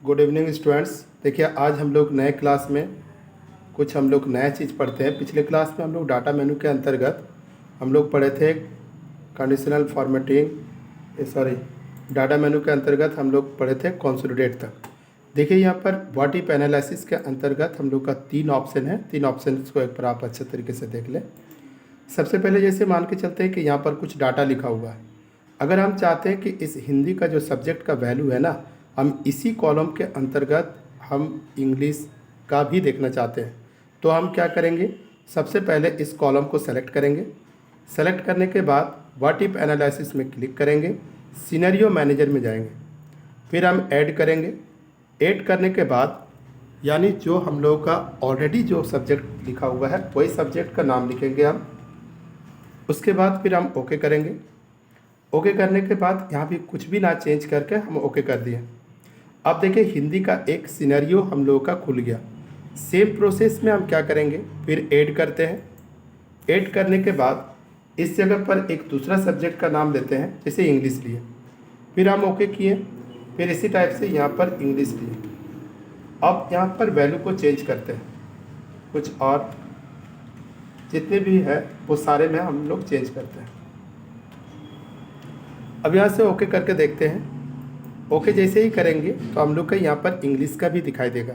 Good evening students. देखिए आज हम लोग नए क्लास में कुछ हम लोग नया चीज़ पढ़ते हैं। पिछले क्लास में हम लोग डाटा मेनू के अंतर्गत हम लोग पढ़े थे कंडीशनल फॉर्मेटिंग, डाटा मेनू के अंतर्गत हम लोग पढ़े थे कंसोलिडेट तक। देखिए यहाँ पर व्हाट इफ एनालिसिस के अंतर्गत हम लोग का 3 ऑप्शन है। 3 ऑप्शन को एक बार आप अच्छे तरीके से देख लें। सबसे पहले जैसे मान के चलते हैं कि यहाँ पर कुछ डाटा लिखा हुआ है। अगर हम चाहते हैं कि इस हिंदी का जो सब्जेक्ट का वैल्यू है ना, हम इसी कॉलम के अंतर्गत हम इंग्लिश का भी देखना चाहते हैं, तो हम क्या करेंगे, सबसे पहले इस कॉलम को सेलेक्ट करेंगे। सेलेक्ट करने के बाद व्हाट इफ एनालिसिस में क्लिक करेंगे, सिनेरियो मैनेजर में जाएंगे, फिर हम ऐड करेंगे। ऐड करने के बाद यानी जो हम लोगों का ऑलरेडी जो सब्जेक्ट लिखा हुआ है वही सब्जेक्ट का नाम लिखेंगे हम। उसके बाद फिर हम ओके करेंगे। ओके करने के बाद यहाँ भी कुछ भी ना चेंज करके हम ओके कर दिए। अब देखिए हिंदी का एक सिनेरियो हम लोगों का खुल गया। सेम प्रोसेस में हम क्या करेंगे, फिर ऐड करते हैं। ऐड करने के बाद इस जगह पर एक दूसरा सब्जेक्ट का नाम लेते हैं, जैसे इंग्लिश लिए, फिर हम ओके किए। फिर इसी टाइप से यहाँ पर इंग्लिश लिए। अब यहाँ पर वैल्यू को चेंज करते हैं, कुछ और जितने भी है वो सारे में हम लोग चेंज करते हैं। अब यहाँ से ओके करके देखते हैं। ओके जैसे ही करेंगे तो हम लोग का यहाँ पर इंग्लिश का भी दिखाई देगा।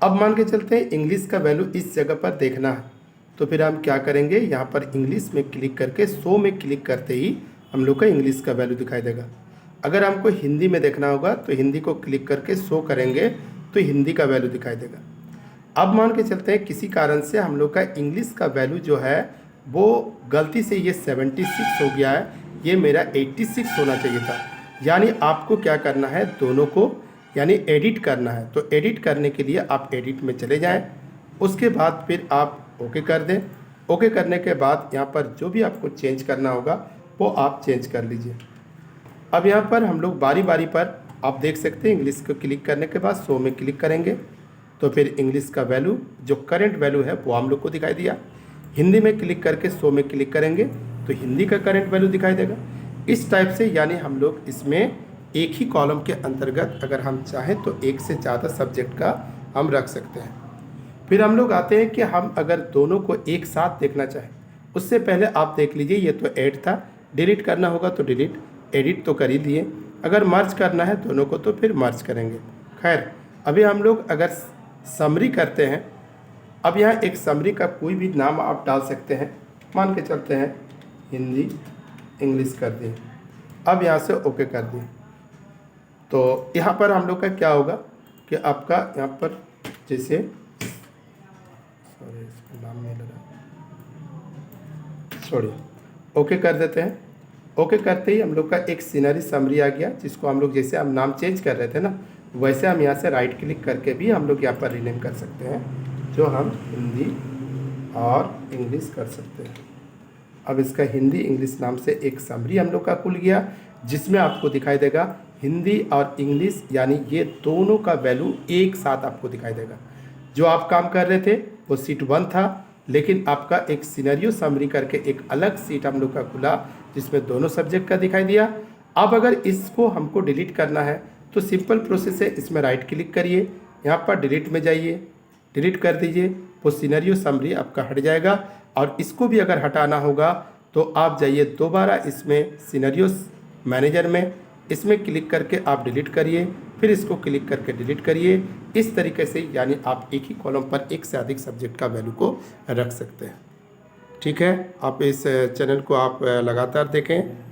अब मान के चलते हैं इंग्लिश का वैल्यू इस जगह पर देखना है, तो फिर हम क्या करेंगे, यहाँ पर इंग्लिश में क्लिक करके शो में क्लिक करते ही हम लोग का इंग्लिश का वैल्यू दिखाई देगा। अगर हमको हिंदी में देखना होगा तो हिंदी को क्लिक करके शो करेंगे तो हिंदी का वैल्यू दिखाई देगा। अब मान के चलते हैं किसी कारण से हम लोग का इंग्लिश का वैल्यू जो है वो गलती से ये 76 हो गया है, ये मेरा 86 होना चाहिए था। यानी आपको क्या करना है, दोनों को यानी एडिट करना है। तो एडिट करने के लिए आप एडिट में चले जाएं, उसके बाद फिर आप ओके कर दें। ओके करने के बाद यहाँ पर जो भी आपको चेंज करना होगा वो आप चेंज कर लीजिए। अब यहाँ पर हम लोग बारी बारी पर आप देख सकते हैं, इंग्लिश को क्लिक करने के बाद शो में क्लिक करेंगे तो फिर इंग्लिश का वैल्यू जो करंट वैल्यू है वो हम लोग को दिखाई दिया। हिंदी में क्लिक करके शो में क्लिक करेंगे तो हिंदी का करंट वैल्यू दिखाई देगा। इस टाइप से यानी हम लोग इसमें एक ही कॉलम के अंतर्गत अगर हम चाहें तो एक से ज़्यादा सब्जेक्ट का हम रख सकते हैं। फिर हम लोग आते हैं कि हम अगर दोनों को एक साथ देखना चाहें, उससे पहले आप देख लीजिए ये तो ऐड था, डिलीट करना होगा तो डिलीट, एडिट तो कर ही दिए। अगर मर्ज करना है दोनों को तो फिर मर्ज करेंगे। खैर अभी हम लोग अगर समरी करते हैं, अब यहाँ एक समरी का कोई भी नाम आप डाल सकते हैं। मान के चलते हैं हिंदी इंग्लिश कर दिए। अब यहाँ से ओके कर दिए तो यहाँ पर हम लोग का क्या होगा कि आपका यहाँ पर जैसे इसका नाम नहीं लगा, छोड़िए, ओके कर देते हैं। ओके करते ही हम लोग का एक सीनरी समरी आ गया, जिसको हम लोग जैसे हम नाम चेंज कर रहे थे ना, वैसे हम यहाँ से राइट क्लिक करके भी हम लोग यहाँ पर रीनेम कर सकते हैं, जो हम हिंदी और इंग्लिश कर सकते हैं। अब इसका हिंदी इंग्लिश नाम से एक समरी हम लोग का खुल गया, जिसमें आपको दिखाई देगा हिंदी और इंग्लिश, यानी ये दोनों का वैल्यू एक साथ आपको दिखाई देगा। जो आप काम कर रहे थे वो सीट 1 था, लेकिन आपका एक सिनेरियो समरी करके एक अलग सीट हम लोग का खुला, जिसमें दोनों सब्जेक्ट का दिखाई दिया। अब अगर इसको हमको डिलीट करना है तो सिंपल प्रोसेस है, इसमें राइट क्लिक करिए, यहाँ पर डिलीट में जाइए, डिलीट कर दीजिए, वो सिनेरियो समरी आपका हट जाएगा। और इसको भी अगर हटाना होगा तो आप जाइए दोबारा इसमें सिनेरियो मैनेजर में, इसमें क्लिक करके आप डिलीट करिए, फिर इसको क्लिक करके डिलीट करिए। इस तरीके से यानी आप एक ही कॉलम पर एक से अधिक सब्जेक्ट का वैल्यू को रख सकते हैं। ठीक है, आप इस चैनल को आप लगातार देखें।